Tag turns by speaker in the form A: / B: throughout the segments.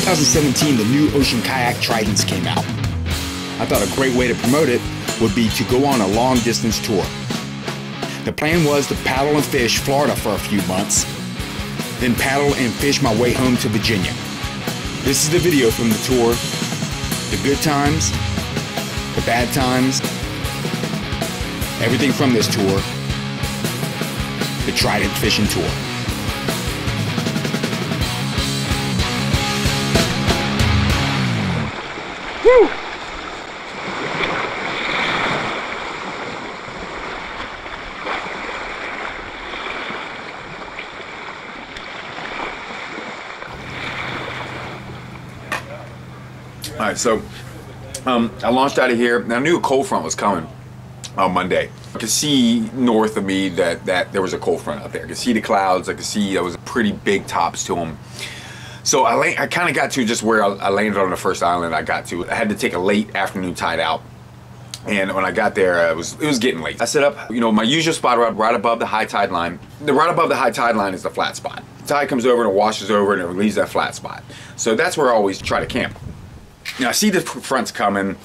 A: 2017, the new ocean kayak Tridents came out. I thought a great way to promote it would be to go on a long distance tour. The plan was to paddle and fish Florida for a few months, then paddle and fish my way home to Virginia. This is the video from the tour, the good times, the bad times, everything from this tour, the Trident fishing tour. Woo!
B: All right, so I launched out of here. Now, I knew a cold front was coming on Monday. I could see north of me that there was a cold front out there. I could see the clouds. I could see there was pretty big tops to them. So I kind of got to just where I landed on the first island I got to. I had to take a late afternoon tide out. And when I got there, it was getting late. I set up, my usual spot right above the high tide line. Right above the high tide line is the flat spot. The tide comes over and it washes over and it leaves that flat spot. So that's where I always try to camp. Now I see the fronts coming.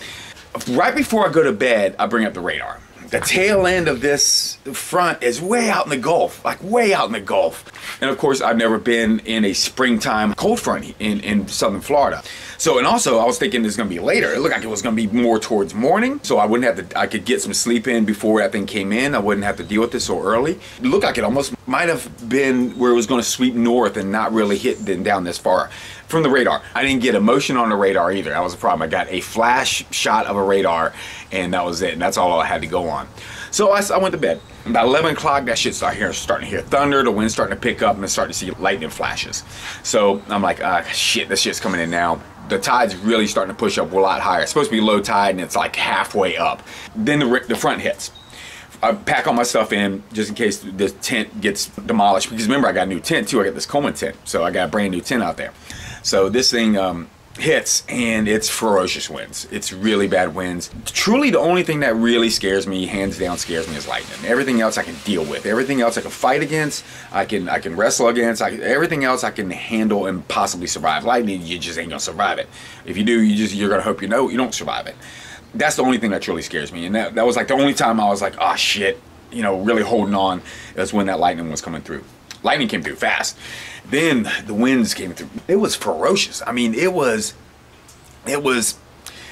B: Right before I go to bed, I bring up the radar. The tail end of this front is way out in the Gulf, like way out in the Gulf. And of course, I've never been in a springtime cold front in southern Florida. So, and also I was thinking this was gonna be later. It looked like it was gonna be more towards morning. So I wouldn't have to, I could get some sleep in before that thing came in. I wouldn't have to deal with this so early. It looked like it almost might have been where it was gonna sweep north and not really hit down this far from the radar. I didn't get a motion on the radar either. That was a problem. I got a flash shot of a radar and that was it. And that's all I had to go on. So I went to bed. About 11 o'clock, that shit starting to hear thunder, the wind's starting to pick up, and I'm starting to see lightning flashes. So I'm like, shit, this shit's coming in now. The tide's really starting to push up a lot higher. It's supposed to be low tide, and it's like halfway up. Then the front hits. I pack all my stuff in just in case the tent gets demolished. Because remember, I got a new tent too. I got this Coleman tent, so I got a brand new tent out there. So this thing hits and it's ferocious winds. It's really bad winds. Truly the only thing that really scares me, hands down scares me, is lightning. Everything else I can deal with. Everything else I can fight against, I can wrestle against, everything else I can handle and possibly survive. Lightning, you just ain't gonna survive it. If you do, you're gonna hope you don't survive it. That's the only thing that truly scares me. And that was like the only time I was like, oh shit, really holding on. That's when that lightning was coming through. Lightning came through fast. Then the winds came through. It was ferocious. I mean, it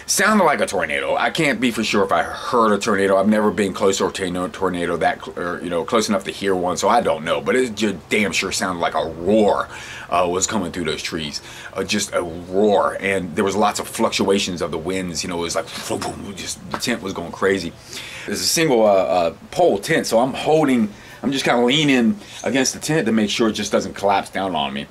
B: sounded like a tornado. I can't be for sure if I heard a tornado. I've never been close to a tornado close enough to hear one, so I don't know. But it just damn sure sounded like a roar was coming through those trees. Just a roar, and there was lots of fluctuations of the winds. It was like, just the tent was going crazy. There's a single pole tent, so I'm just kind of leaning against the tent to make sure it just doesn't collapse down on me.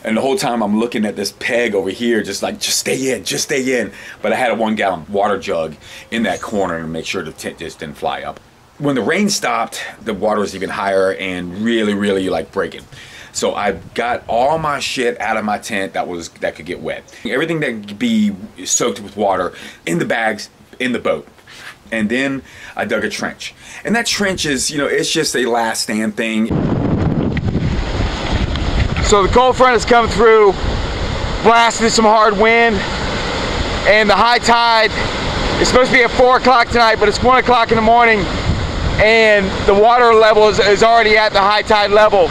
B: And the whole time I'm looking at this peg over here, just like, just stay in. But I had a 1-gallon water jug in that corner to make sure the tent just didn't fly up. When the rain stopped, the water was even higher and really like breaking. So I got all my shit out of my tent that could get wet. Everything that could be soaked with water in the bags, in the boat. And then I dug a trench. And that trench is, it's just a last stand thing. So the cold front is coming through, blasting some hard wind, and the high tide is supposed to be at 4 o'clock tonight, but it's 1 o'clock in the morning, and the water level is already at the high tide level.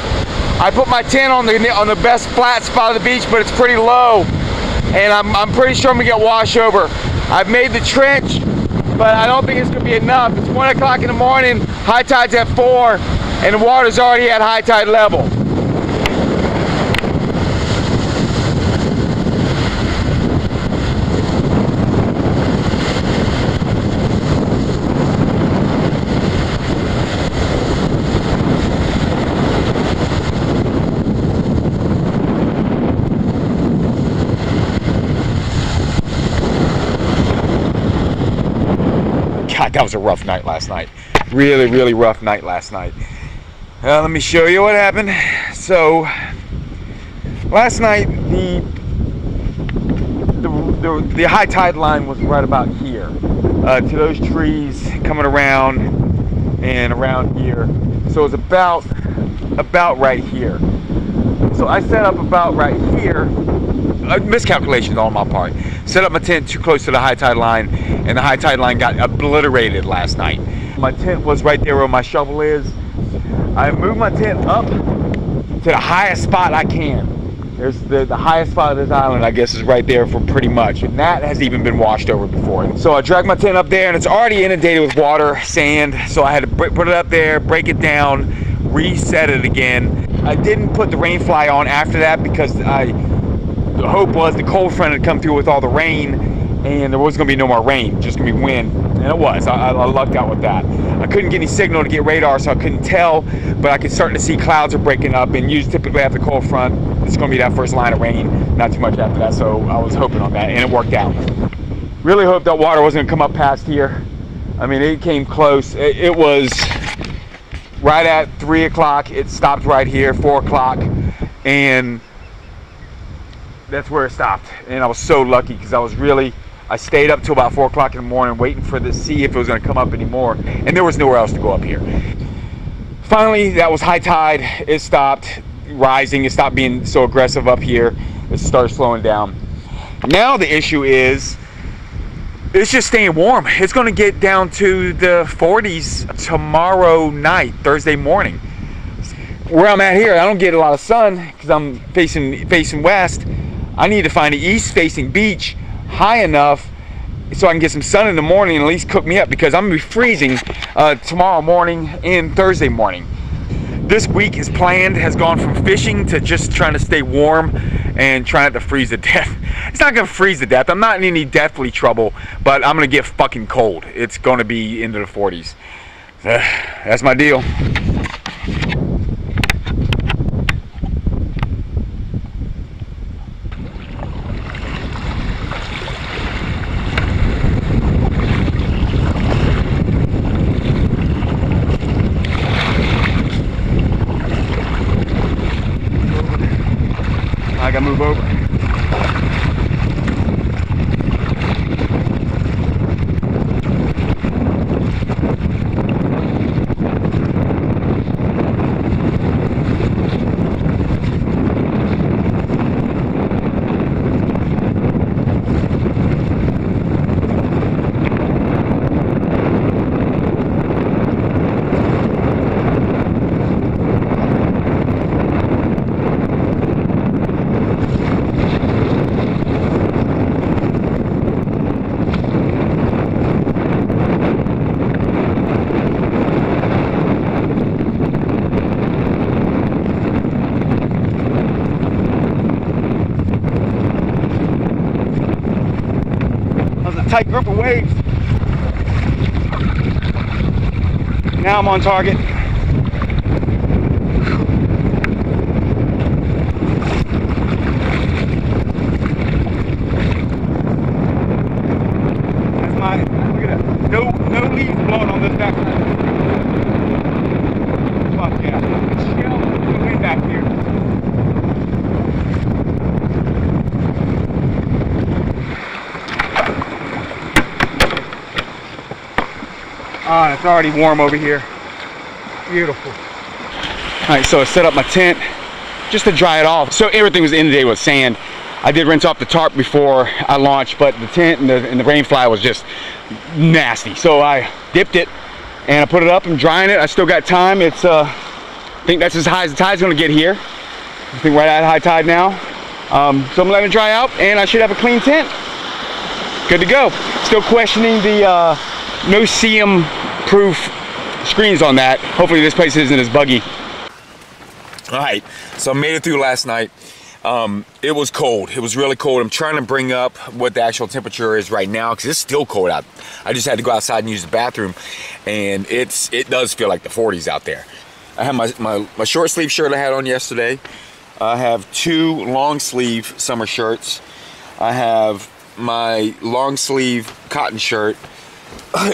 B: I put my tent on the best flat spot of the beach, but it's pretty low, and I'm pretty sure I'm gonna get washed over. I've made the trench, but I don't think it's gonna be enough. It's 1 o'clock in the morning, high tide's at 4, and the water's already at high tide level. God, that was a rough night last night. Really rough night last night. Let me show you what happened. So, last night the high tide line was right about here. To those trees coming around and around here. So it was about right here. So I set up about right here miscalculations on my part. Set up my tent too close to the high tide line, and the high tide line got obliterated last night. My tent was right there where my shovel is. I moved my tent up to the highest spot I can. There's the highest spot of this island, I guess, is right there for pretty much, and that has even been washed over before. So I dragged my tent up there, and it's already inundated with water, sand, so I had to put it up there, break it down, reset it again. I didn't put the rain fly on after that because the hope was the cold front had come through with all the rain, and there wasn't going to be no more rain, just going to be wind, and it was. I lucked out with that. I couldn't get any signal to get radar, so I couldn't tell, but I could start to see clouds are breaking up, and usually typically after the cold front, it's going to be that first line of rain, not too much after that, so I was hoping on that, and it worked out. Really hoped that water wasn't going to come up past here. I mean, it came close. It was right at 3 o'clock. It stopped right here, 4 o'clock, and that's where it stopped. And I was so lucky because I stayed up till about 4 o'clock in the morning waiting for to see if it was going to come up anymore, and there was nowhere else to go up here. Finally, that was high tide. It stopped rising. It stopped being so aggressive up here. It started slowing down. Now the issue is it's just staying warm. It's going to get down to the 40s tomorrow night, Thursday morning. Where I'm at here, I don't get a lot of sun because I'm facing west. I need to find an east-facing beach high enough so I can get some sun in the morning and at least cook me up, because I'm going to be freezing tomorrow morning and Thursday morning. This week is planned, has gone from fishing to just trying to stay warm and trying not to freeze to death. It's not going to freeze to death. I'm not in any deathly trouble, but I'm going to get fucking cold. It's going to be into the 40s. That's my deal. I gotta move over. Tight group of waves. Now I'm on target. That's my, look at that. No leaves blowing on this back side. Fuck yeah. Chill, the wind back here. Ah, it's already warm over here. Beautiful. All right, so I set up my tent just to dry it off. So everything was inundated with sand. I did rinse off the tarp before I launched, but the tent and the rain fly was just nasty. So I dipped it and I put it up and drying it. I still got time. It's I think that's as high as the tide's gonna get here. I think right at high tide now. So I'm gonna let it dry out and I should have a clean tent. Good to go. Still questioning the no-seam proof screens on that. Hopefully this place isn't as buggy.
C: All right, so I made it through last night. It was cold. It was really cold. I'm trying to bring up what the actual temperature is right now because it's still cold out. I just had to go outside and use the bathroom, and it does feel like the 40s out there. I have my short sleeve shirt I had on yesterday. I have 2 long sleeve summer shirts. I have my long sleeve cotton shirt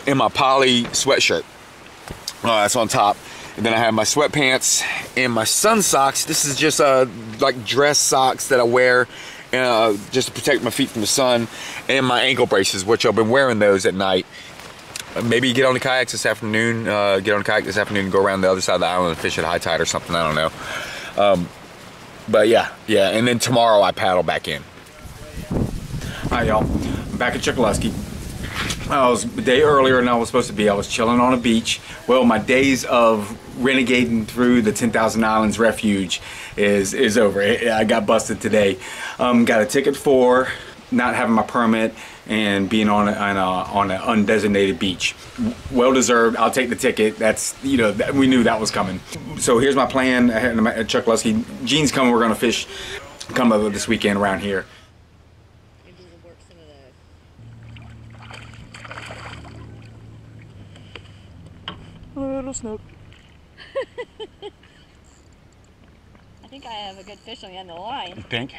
C: and my poly sweatshirt. That's on top. And then I have my sweatpants and my sun socks. This is just like dress socks that I wear just to protect my feet from the sun, and my ankle braces, which I've been wearing those at night. Maybe get on the kayaks this afternoon, and go around the other side of the island and fish at high tide or something, I don't know. But yeah, and then tomorrow I paddle back in. Hi y'all, I'm back at Chokoloskee. I was a day earlier than I was supposed to be. I was chilling on a beach. Well, my days of renegading through the 10,000 Islands refuge is over. I got busted today. Got a ticket for not having my permit and being on an undesignated beach. Well deserved. I'll take the ticket. That's, you know, we knew that was coming. So here's my plan at Chokoloskee. Gene's coming. We're gonna fish come over this weekend around here. Little snook.
D: I think I have a good fish on the end of the line.
C: You think?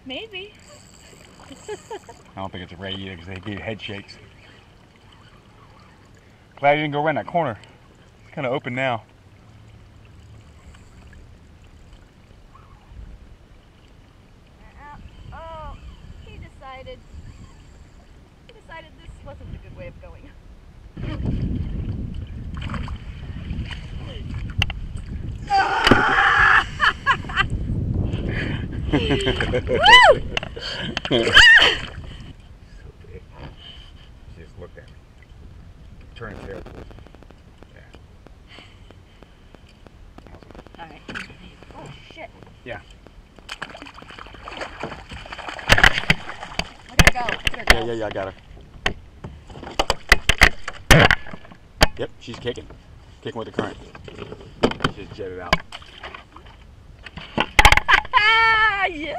D: Maybe.
C: I don't think it's a ray either because they gave head shakes. Glad you didn't go around that corner. It's kind of open now.
D: Oh, he decided this wasn't a good way of going. Woo!
C: She just looked at me. Turn his hair. Yeah.
D: Alright. Oh shit.
C: Yeah.
D: Look at her go. Look at her go.
C: Yeah, I got her. Yep, she's kicking. Kicking with the current. She just jetted out.
D: Yeah.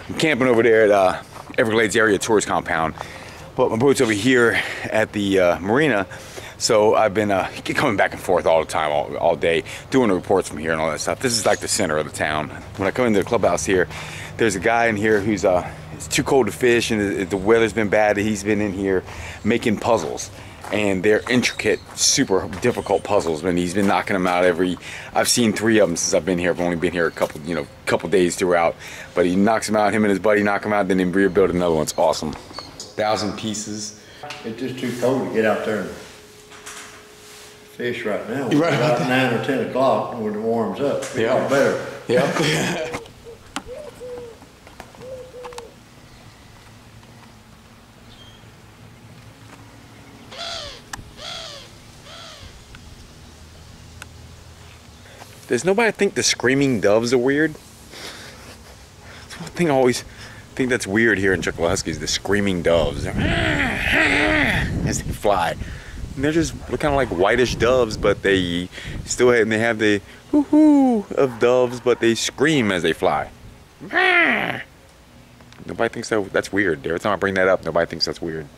C: I'm camping over there at Everglades Area Tourist Compound, but my boat's over here at the marina, so I've been coming back and forth all the time, all day, doing the reports from here and all that stuff. This is like the center of the town. When I come into the clubhouse here, there's a guy in here who's it's too cold to fish and the weather's been bad. He's been in here making puzzles. And they're intricate, super difficult puzzles. And he's been knocking them out I've seen 3 of them since I've been here. I've only been here a couple days throughout. But he knocks them out, him and his buddy knock them out, then they rebuild another one. It's awesome. 1,000 pieces.
E: It's just too cold to get out there and fish right now.
C: Right.
E: About 9 or 10 o'clock when it warms up. It's
C: Yeah.
E: better.
C: Yeah. Does nobody think the screaming doves are weird? That's one thing I always think that's weird here in Chokoloskee is the screaming doves as they fly. And they're just kind of like whitish doves, but they still have, they have the hoo-hoo of doves, but they scream as they fly. Nobody thinks that's weird. Every time I bring that up, nobody thinks that's weird.